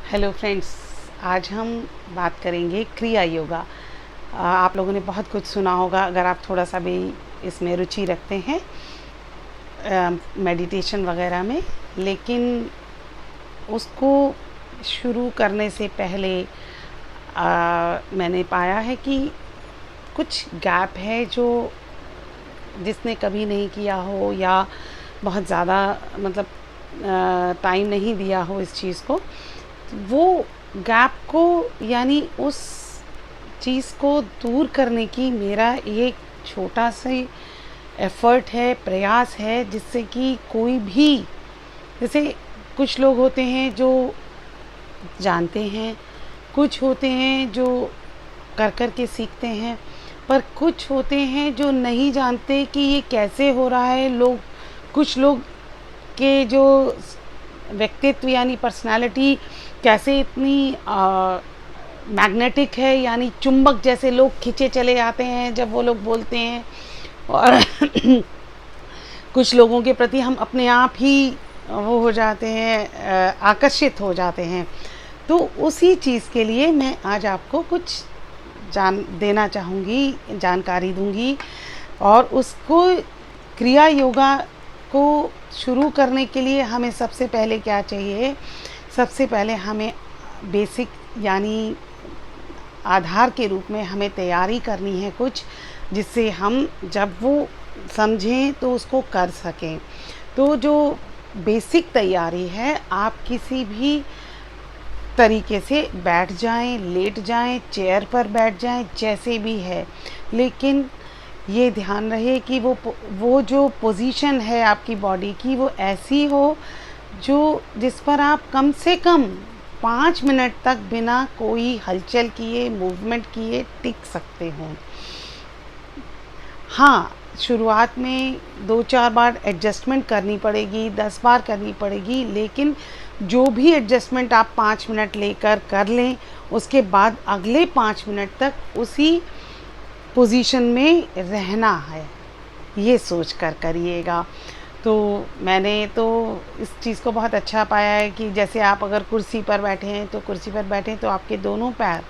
Hello friends, आज हम बात करेंगे क्रिया योगा। आप लोगों ने बहुत कुछ सुना होगा अगर आप थोड़ा सा भी इसमें रुचि रखते हैं मेडिटेशन वगैरह में, लेकिन उसको शुरू करने से पहले मैंने पाया है कि कुछ गैप है जो जिसने कभी नहीं किया हो या बहुत ज़्यादा टाइम नहीं दिया हो इस चीज़ को, वो गैप को यानी उस चीज़ को दूर करने की मेरा ये छोटा सा एफ़र्ट है, प्रयास है, जिससे कि कोई भी, जैसे कुछ लोग होते हैं जो जानते हैं, कुछ होते हैं जो कर के सीखते हैं, पर कुछ होते हैं जो नहीं जानते कि ये कैसे हो रहा है। कुछ लोग के जो व्यक्तित्व यानी पर्सनालिटी कैसे इतनी मैग्नेटिक है, यानी चुंबक जैसे लोग खींचे चले जाते हैं जब वो लोग बोलते हैं, और कुछ लोगों के प्रति हम अपने आप ही वो हो जाते हैं, आकर्षित हो जाते हैं। तो उसी चीज़ के लिए मैं आज आपको कुछ देना चाहूँगी, जानकारी दूँगी। और उसको क्रिया योगा को शुरू करने के लिए हमें सबसे पहले क्या चाहिए? सबसे पहले हमें बेसिक यानी आधार के रूप में हमें तैयारी करनी है कुछ, जिससे हम जब वो समझें तो उसको कर सकें। तो जो बेसिक तैयारी है, आप किसी भी तरीके से बैठ जाएं, लेट जाएं, चेयर पर बैठ जाएं, जैसे भी है, लेकिन ये ध्यान रहे कि वो जो पोजीशन है आपकी बॉडी की, वो ऐसी हो जिस पर आप कम से कम 5 मिनट तक बिना कोई हलचल किए, मूवमेंट किए टिक सकते हों। हाँ, शुरुआत में 2-4 बार एडजस्टमेंट करनी पड़ेगी, 10 बार करनी पड़ेगी, लेकिन जो भी एडजस्टमेंट आप 5 मिनट लेकर कर लें, उसके बाद अगले 5 मिनट तक उसी पोजीशन में रहना है, ये सोच कर करिएगा। तो मैंने तो इस चीज़ को बहुत अच्छा पाया है कि जैसे आप अगर कुर्सी पर बैठे हैं तो कुर्सी पर बैठें तो आपके दोनों पैर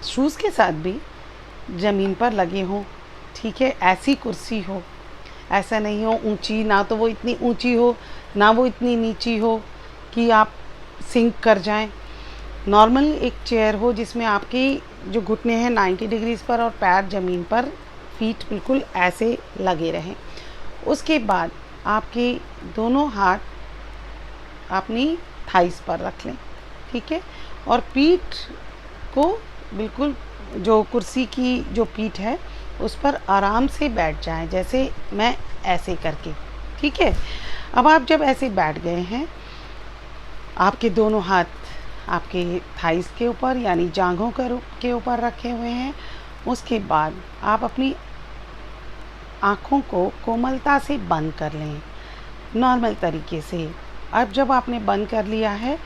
शूज़ के साथ भी ज़मीन पर लगे हों, ठीक है? ऐसी कुर्सी हो, ऐसा नहीं हो ऊंची, ना तो वो इतनी ऊंची हो ना वो इतनी नीची हो कि आप सिंक कर जाएं। नॉर्मल एक चेयर हो जिसमें आपकी जो घुटने हैं 90 डिग्रीज़ पर और पैर ज़मीन पर, फीट बिल्कुल ऐसे लगे रहें। उसके बाद आपके दोनों हाथ अपनी थाइस पर रख लें, ठीक है? और पीठ को बिल्कुल, जो कुर्सी की जो पीठ है उस पर आराम से बैठ जाएं, जैसे मैं ऐसे करके, ठीक है? अब आप जब ऐसे बैठ गए हैं, आपके दोनों हाथ आपके थाइस के ऊपर यानी जांघों के ऊपर रखे हुए हैं। उसके बाद आप अपनी आँखों को कोमलता से बंद कर लें, नॉर्मल तरीके से। अब जब आपने बंद कर लिया है,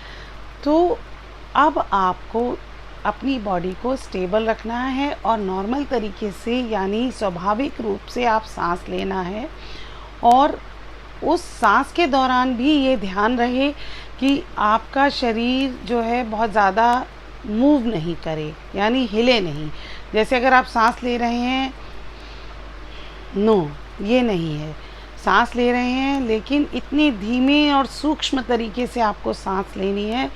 तो अब आपको अपनी बॉडी को स्टेबल रखना है और नॉर्मल तरीके से यानी स्वाभाविक रूप से आप सांस लेना है। और उस सांस के दौरान भी ये ध्यान रहे कि आपका शरीर जो है बहुत ज़्यादा मूव नहीं करे, यानी हिले नहीं। जैसे अगर आप सांस ले रहे हैं, नो, ये नहीं है। सांस ले रहे हैं लेकिन इतने धीमे और सूक्ष्म तरीके से आपको सांस लेनी है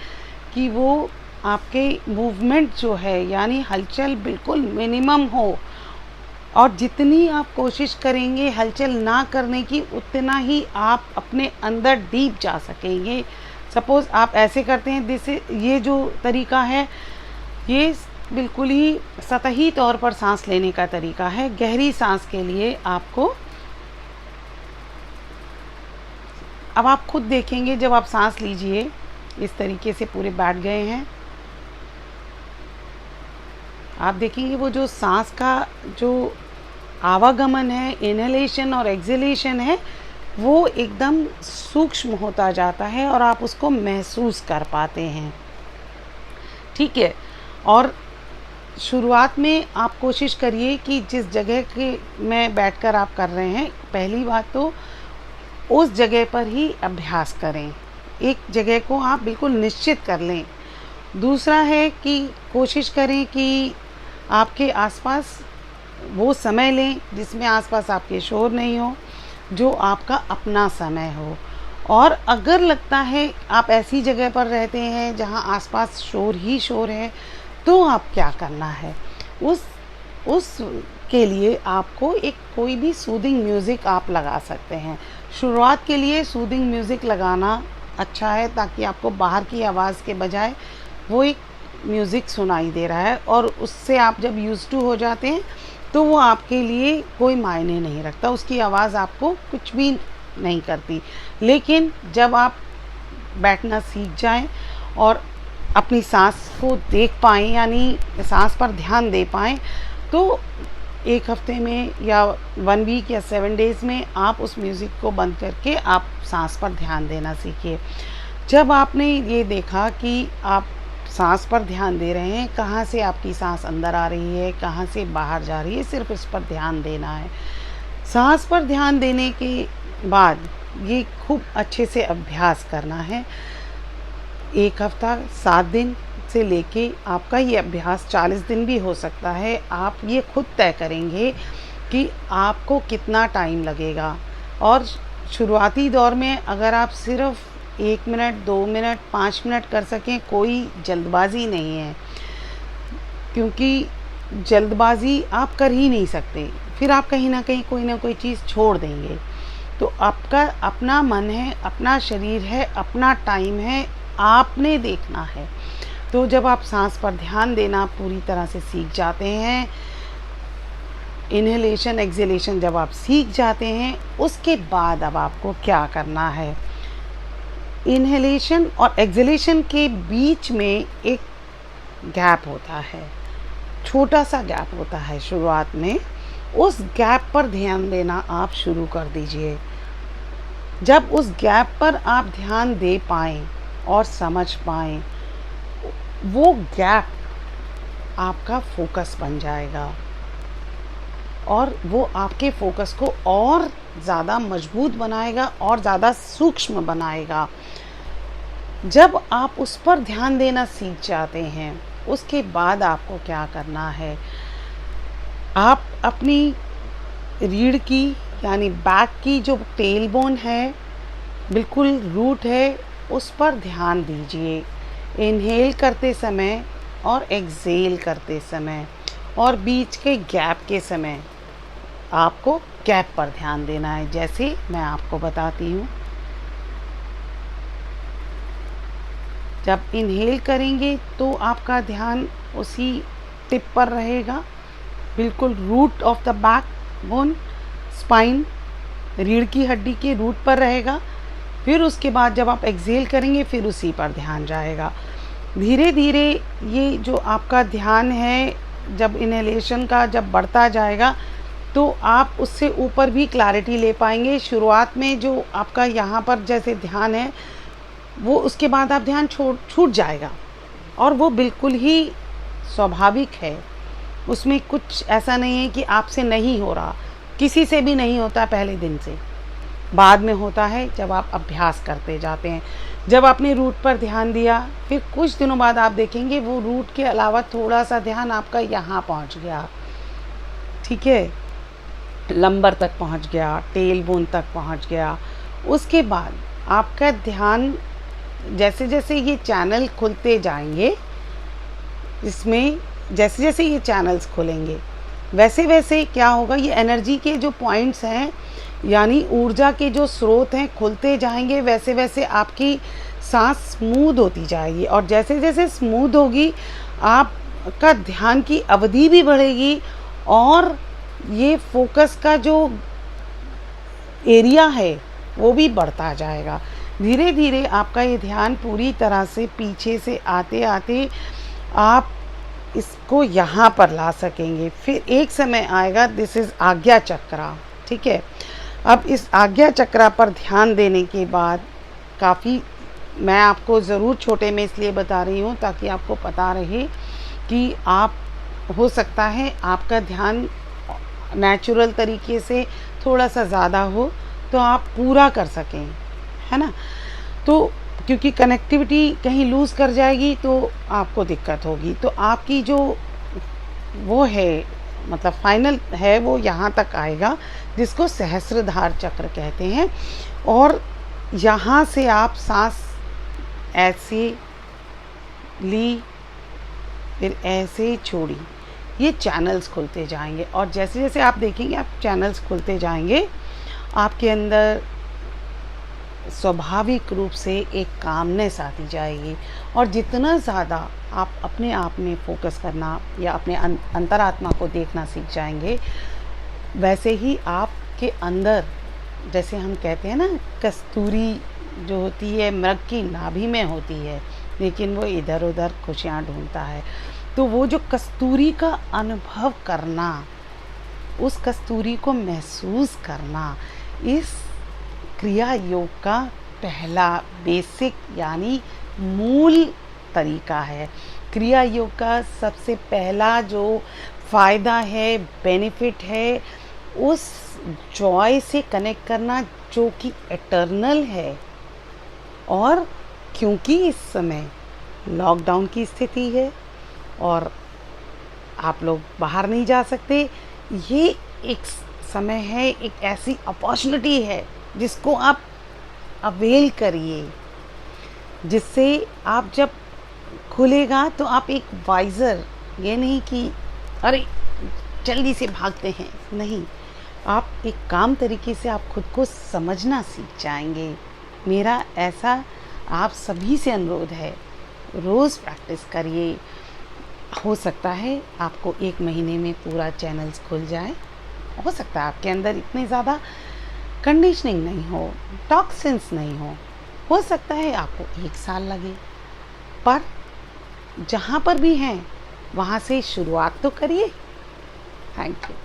कि वो आपके मूवमेंट जो है यानी हलचल बिल्कुल मिनिमम हो। और जितनी आप कोशिश करेंगे हलचल ना करने की, उतना ही आप अपने अंदर डीप जा सकेंगे। सपोज़ आप ऐसे करते हैं, जैसे ये जो तरीका है, ये बिल्कुल ही सतही तौर पर सांस लेने का तरीका है। गहरी सांस के लिए आपको, अब आप खुद देखेंगे जब आप सांस लीजिए, इस तरीके से पूरे बैठ गए हैं, आप देखेंगे वो जो सांस का जो आवागमन है, इनहेलेशन और एक्सहेलेशन है, वो एकदम सूक्ष्म होता जाता है और आप उसको महसूस कर पाते हैं, ठीक है? और शुरुआत में आप कोशिश करिए कि जिस जगह के में बैठकर आप कर रहे हैं, पहली बात तो उस जगह पर ही अभ्यास करें। एक जगह को आप बिल्कुल निश्चित कर लें दूसरा है कि कोशिश करें कि आपके आसपास वो समय लें जिसमें आसपास आपके शोर नहीं हो, जो आपका अपना समय हो। और अगर लगता है आप ऐसी जगह पर रहते हैं जहां आसपास शोर ही शोर है, तो आप क्या करना है, उस के लिए आपको एक कोई भी सूदिंग म्यूज़िक आप लगा सकते हैं। शुरुआत के लिए सूदिंग म्यूज़िक लगाना अच्छा है, ताकि आपको बाहर की आवाज़ के बजाय वो एक म्यूज़िक सुनाई दे रहा है, और उससे आप जब यूज़ टू हो जाते हैं तो वो आपके लिए कोई मायने नहीं रखता, उसकी आवाज़ आपको कुछ भी नहीं करती। लेकिन जब आप बैठना सीख जाएं और अपनी सांस को देख पाएँ, यानी सांस पर ध्यान दे पाएँ, तो एक हफ्ते में या 1 वीक या 7 डेज़ में आप उस म्यूज़िक को बंद करके आप सांस पर ध्यान देना सीखिए। जब आपने ये देखा कि आप सांस पर ध्यान दे रहे हैं, कहाँ से आपकी सांस अंदर आ रही है, कहाँ से बाहर जा रही है, सिर्फ इस पर ध्यान देना है। सांस पर ध्यान देने के बाद ये खूब अच्छे से अभ्यास करना है। 1 हफ्ता 7 दिन से लेके आपका ये अभ्यास 40 दिन भी हो सकता है। आप ये खुद तय करेंगे कि आपको कितना टाइम लगेगा। और शुरुआती दौर में अगर आप सिर्फ 1 मिनट, 2 मिनट, 5 मिनट कर सकें, कोई जल्दबाज़ी नहीं है, क्योंकि जल्दबाज़ी आप कर ही नहीं सकते, फिर आप कहीं ना कहीं कोई ना कोई चीज़ छोड़ देंगे। तो आपका अपना मन है, अपना शरीर है, अपना टाइम है, आपने देखना है। तो जब आप सांस पर ध्यान देना पूरी तरह से सीख जाते हैं, इन्हेलेशन एक्सहेलेशन जब आप सीख जाते हैं, उसके बाद अब आपको क्या करना है, इन्हेलेशन और एक्सहेलेशन के बीच में एक गैप होता है, छोटा सा गैप होता है शुरुआत में। उस गैप पर ध्यान देना आप शुरू कर दीजिए। जब उस गैप पर आप ध्यान दे पाएँ और समझ पाएँ, वो गैप आपका फोकस बन जाएगा और वो आपके फोकस को और ज़्यादा मजबूत बनाएगा और ज़्यादा सूक्ष्म बनाएगा। जब आप उस पर ध्यान देना सीख जाते हैं, उसके बाद आपको क्या करना है, आप अपनी रीढ़ की यानी बैक की जो टेल बोन है, बिल्कुल रूट है, उस पर ध्यान दीजिए। इनहेल करते समय और एक्सहेल करते समय और बीच के गैप के समय आपको गैप पर ध्यान देना है, जैसे मैं आपको बताती हूँ। जब इनहेल करेंगे तो आपका ध्यान उसी टिप पर रहेगा, बिल्कुल root of the backbone, spine, रीढ़ की हड्डी के रूट पर रहेगा। फिर उसके बाद जब आप एक्सहेल करेंगे, फिर उसी पर ध्यान जाएगा। धीरे धीरे ये जो आपका ध्यान है, जब इनहेलेशन का जब बढ़ता जाएगा, तो आप उससे ऊपर भी क्लैरिटी ले पाएंगे। शुरुआत में जो आपका यहाँ पर जैसे ध्यान है, वो उसके बाद आप ध्यान छूट जाएगा, और वो बिल्कुल ही स्वाभाविक है। उसमें कुछ ऐसा नहीं है कि आपसे नहीं हो रहा, किसी से भी नहीं होता पहले दिन से, बाद में होता है जब आप अभ्यास करते जाते हैं। जब आपने रूट पर ध्यान दिया, फिर कुछ दिनों बाद आप देखेंगे वो रूट के अलावा थोड़ा सा ध्यान आपका यहाँ पहुँच गया, ठीक है, लंबर तक पहुँच गया, टेल बोन तक पहुँच गया। उसके बाद आपका ध्यान जैसे जैसे ये चैनल खुलते जाएंगे, इसमें जैसे जैसे ये चैनल्स खुलेंगे, वैसे वैसे क्या होगा, ये एनर्जी के जो पॉइंट्स हैं, यानी ऊर्जा के जो स्रोत हैं, खुलते जाएंगे। वैसे वैसे आपकी सांस स्मूथ होती जाएगी, और जैसे जैसे स्मूथ होगी, आपका ध्यान की अवधि भी बढ़ेगी, और ये फोकस का जो एरिया है वो भी बढ़ता जाएगा। धीरे धीरे आपका ये ध्यान पूरी तरह से पीछे से आते आते आप इसको यहाँ पर ला सकेंगे। फिर एक समय आएगा, दिस इज़ आज्ञा चक्रा, ठीक है। अब इस आज्ञा चक्रा पर ध्यान देने के बाद काफ़ी, मैं आपको ज़रूर छोटे में इसलिए बता रही हूँ ताकि आपको पता रहे कि आप, हो सकता है आपका ध्यान नेचुरल तरीके से थोड़ा सा ज़्यादा हो, तो आप पूरा कर सकें, है ना। तो क्योंकि कनेक्टिविटी कहीं लूज़ कर जाएगी तो आपको दिक्कत होगी। तो आपकी जो वो है, मतलब फाइनल है, वो यहाँ तक आएगा, जिसको सहस्त्रधार चक्र कहते हैं। और यहाँ से आप सांस ऐसे ली, फिर ऐसे छोड़ी, ये चैनल्स खुलते जाएंगे। और जैसे जैसे आप देखेंगे, आप चैनल्स खुलते जाएंगे, आपके अंदर स्वाभाविक रूप से एक कामनेस आती जाएगी। और जितना ज़्यादा आप अपने आप में फोकस करना या अपने अंतरात्मा को देखना सीख जाएंगे, वैसे ही आपके अंदर, जैसे हम कहते हैं ना, कस्तूरी जो होती है मृग की नाभि में होती है, लेकिन वो इधर उधर खुशियाँ ढूंढता है। तो वो जो कस्तूरी का अनुभव करना, उस कस्तूरी को महसूस करना, इस क्रिया योग का पहला बेसिक यानी मूल तरीका है। क्रिया योग का सबसे पहला जो फ़ायदा है, बेनिफिट है, उस जॉय से कनेक्ट करना जो कि एटर्नल है। और क्योंकि इस समय लॉकडाउन की स्थिति है और आप लोग बाहर नहीं जा सकते, ये एक समय है, एक ऐसी अपॉर्चुनिटी है जिसको आप अवेल करिए, जिससे आप जब खुलेगा तो आप एक वाइज़र, ये नहीं कि अरे जल्दी से भागते हैं, नहीं, आप एक काम तरीके से आप खुद को समझना सीख जाएंगे। मेरा ऐसा आप सभी से अनुरोध है, रोज़ प्रैक्टिस करिए। हो सकता है आपको 1 महीने में पूरा चैनल्स खुल जाए, हो सकता है आपके अंदर इतने ज़्यादा कंडीशनिंग नहीं हो, टॉक्सिन्स नहीं हो सकता है आपको 1 साल लगे, पर जहाँ पर भी हैं वहाँ से शुरुआत तो करिए। Thank you.